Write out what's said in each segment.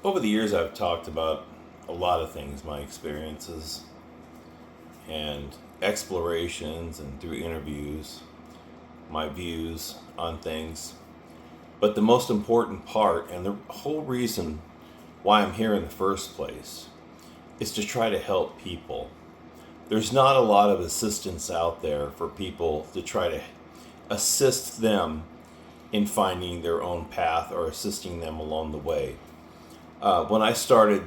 Over the years, I've talked about a lot of things, my experiences and explorations, and through interviews, my views on things. But the most important part, and the whole reason why I'm here in the first place, is to try to help people. There's not a lot of assistance out there for people to try to assist them in finding their own path or assisting them along the way. When I started,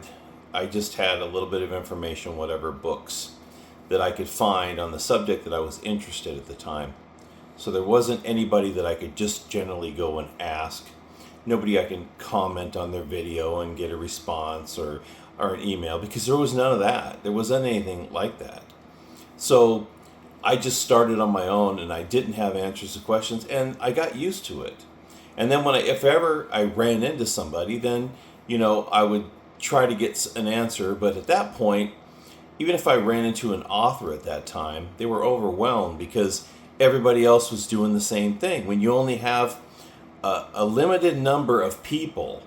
I just had a little bit of information, whatever books that I could find on the subject that I was interested at the time. So there wasn't anybody that I could just generally go and ask. Nobody I can comment on their video and get a response or an email, because there was none of that. There wasn't anything like that. So I just started on my own, and I didn't have answers to questions, and I got used to it. And then if ever I ran into somebody, then I would try to get an answer. But at that point, even if I ran into an author at that time, they were overwhelmed because everybody else was doing the same thing. When you only have a limited number of people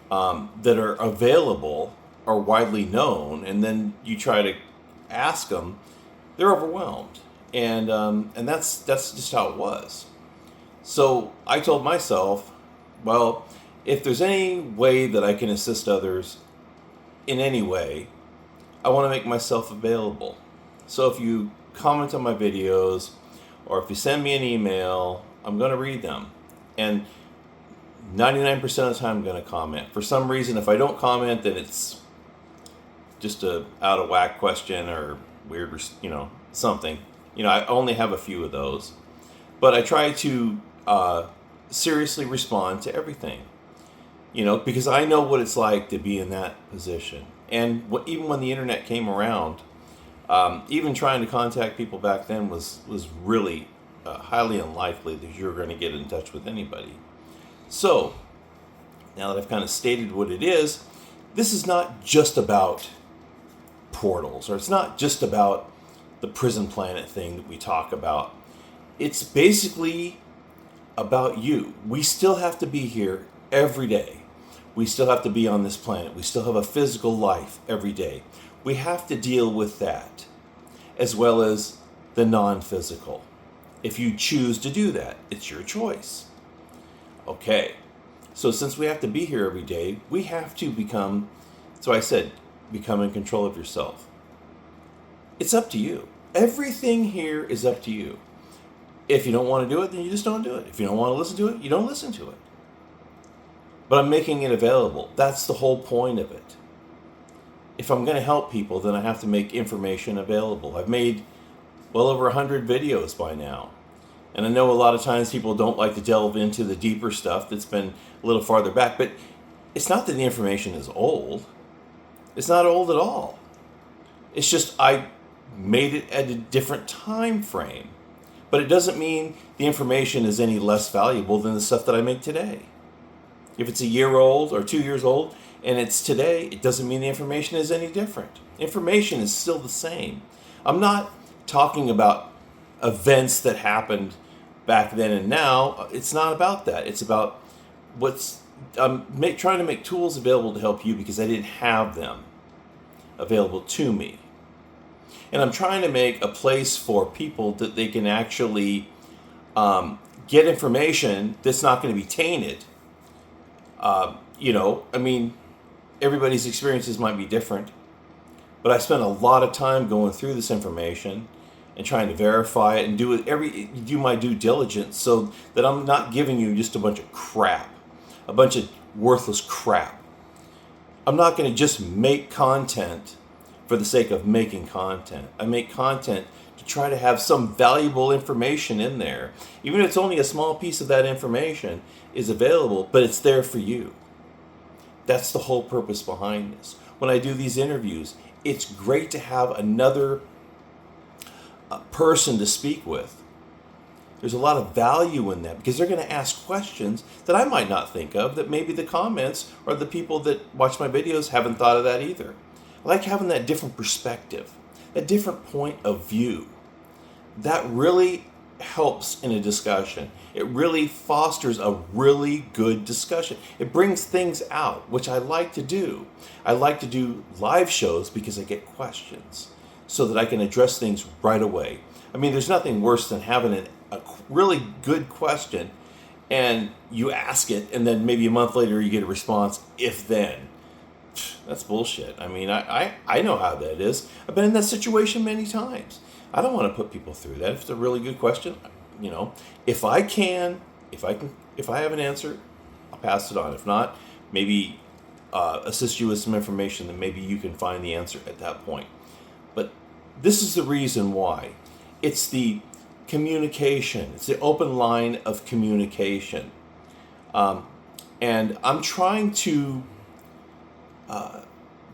that are available or widely known, and then you try to ask them, they're overwhelmed, and that's just how it was. So I told myself, well, if there's any way that I can assist others in any way, I want to make myself available. So if you comment on my videos, or if you send me an email, I'm going to read them. And 99% of the time I'm going to comment. For some reason, if I don't comment, then it's just a out of whack question or weird, something. I only have a few of those. But I try to seriously respond to everything. Because I know what it's like to be in that position. And even when the internet came around, even trying to contact people back then was really highly unlikely that you're going to get in touch with anybody. So, now that I've kind of stated what it is, this is not just about portals, or it's not just about the prison planet thing that we talk about. It's basically about you. We still have to be here every day. We still have to be on this planet. We still have a physical life every day. We have to deal with that, as well as the non-physical. If you choose to do that, it's your choice. Okay, so since we have to be here every day, we have to become in control of yourself. It's up to you. Everything here is up to you. If you don't want to do it, then you just don't do it. If you don't want to listen to it, you don't listen to it. But I'm making it available. That's the whole point of it. If I'm going to help people, then I have to make information available. I've made well over 100 videos by now. And I know a lot of times people don't like to delve into the deeper stuff that's been a little farther back, but it's not that the information is old. It's not old at all. It's just I made it at a different time frame. But it doesn't mean the information is any less valuable than the stuff that I make today. If it's a year old or 2 years old and it's today, it doesn't mean the information is any different. Information is still the same. I'm not talking about events that happened back then and now. It's not about that. It's about trying to make tools available to help you because I didn't have them available to me. And I'm trying to make a place for people that they can actually get information that's not going to be tainted. Everybody's experiences might be different, but I spent a lot of time going through this information and trying to verify it and do my due diligence so that I'm not giving you just a bunch of crap, a bunch of worthless crap. I'm not going to just make content for the sake of making content. I make content to try to have some valuable information in there. Even if it's only a small piece of that information is available, but it's there for you. That's the whole purpose behind this. When I do these interviews, it's great to have another person to speak with. There's a lot of value in that because they're going to ask questions that I might not think of, that maybe the comments or the people that watch my videos haven't thought of that either. I like having that different perspective, that different point of view. That really helps in a discussion. It really fosters a really good discussion. It brings things out, which I like to do. I like to do live shows because I get questions so that I can address things right away. I mean, there's nothing worse than having a really good question and you ask it, and then maybe a month later you get a response, if then. That's bullshit. I mean, I know how that is. I've been in that situation many times. I don't want to put people through that. If it's a really good question, if I have an answer, I'll pass it on. If not, maybe assist you with some information that maybe you can find the answer at that point. But this is the reason why. It's the communication. It's the open line of communication. And I'm trying to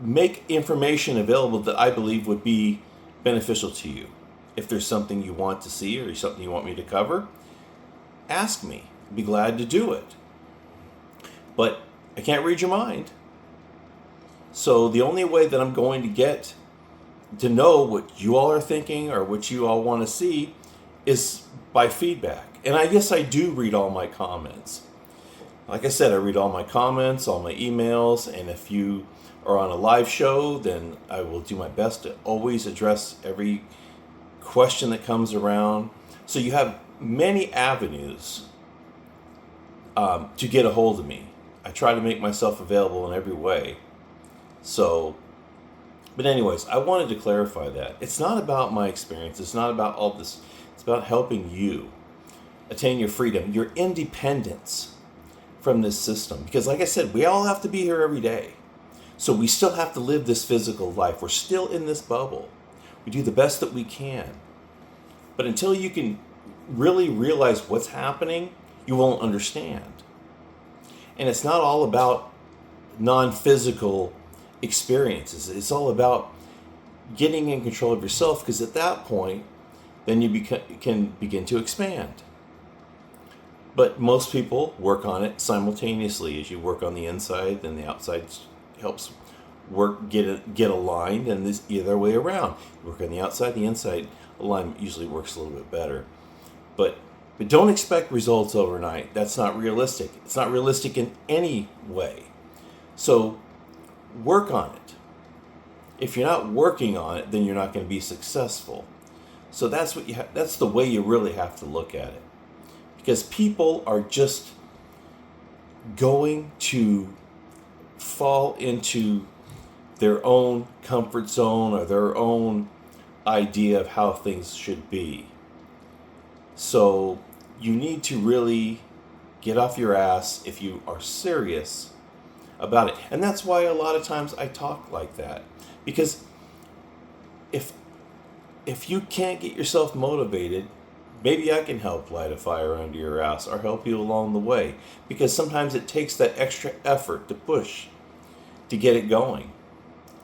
make information available that I believe would be beneficial to you. If there's something you want to see or something you want me to cover, ask me. I'd be glad to do it. But I can't read your mind. So the only way that I'm going to get to know what you all are thinking or what you all want to see is by feedback. And I guess I do read all my comments. Like I said, I read all my comments, all my emails, and if you are on a live show, then I will do my best to always address every question that comes around. So you have many avenues to get a hold of me. I try to make myself available in every way. But anyways, I wanted to clarify that. It's not about my experience. It's not about all this. It's about helping you attain your freedom, your independence from this system. Because like I said, we all have to be here every day. So we still have to live this physical life. We're still in this bubble. We do the best that we can. But until you can really realize what's happening, you won't understand. And it's not all about non-physical experiences. It's all about getting in control of yourself, because at that point, then you can begin to expand. But most people work on it simultaneously. As you work on the inside, then the outside helps get aligned, and this the other way around. You work on the outside, the inside alignment usually works a little bit better. But don't expect results overnight. That's not realistic. It's not realistic in any way. So work on it. If you're not working on it, then you're not going to be successful. So that's that's the way you really have to look at it. Because people are just going to fall into their own comfort zone or their own idea of how things should be. So you need to really get off your ass if you are serious about it. And that's why a lot of times I talk like that. Because if you can't get yourself motivated, maybe I can help light a fire under your ass or help you along the way. Because sometimes it takes that extra effort to push to get it going.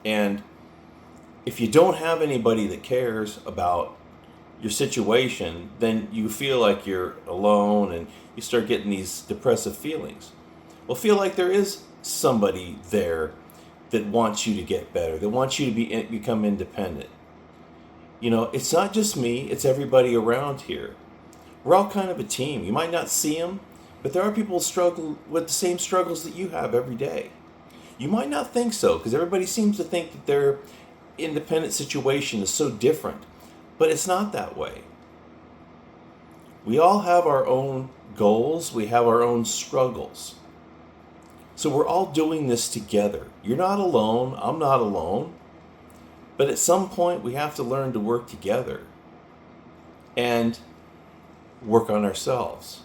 And if you don't have anybody that cares about your situation, then you feel like you're alone and you start getting these depressive feelings. Well, feel like there is somebody there that wants you to get better, that wants you to become independent. You know, it's not just me, it's everybody around here. We're all kind of a team. You might not see them, but there are people who struggle with the same struggles that you have every day. You might not think so, because everybody seems to think that their independent situation is so different, but it's not that way. We all have our own goals, we have our own struggles. So we're all doing this together. You're not alone, I'm not alone. But at some point, we have to learn to work together and work on ourselves.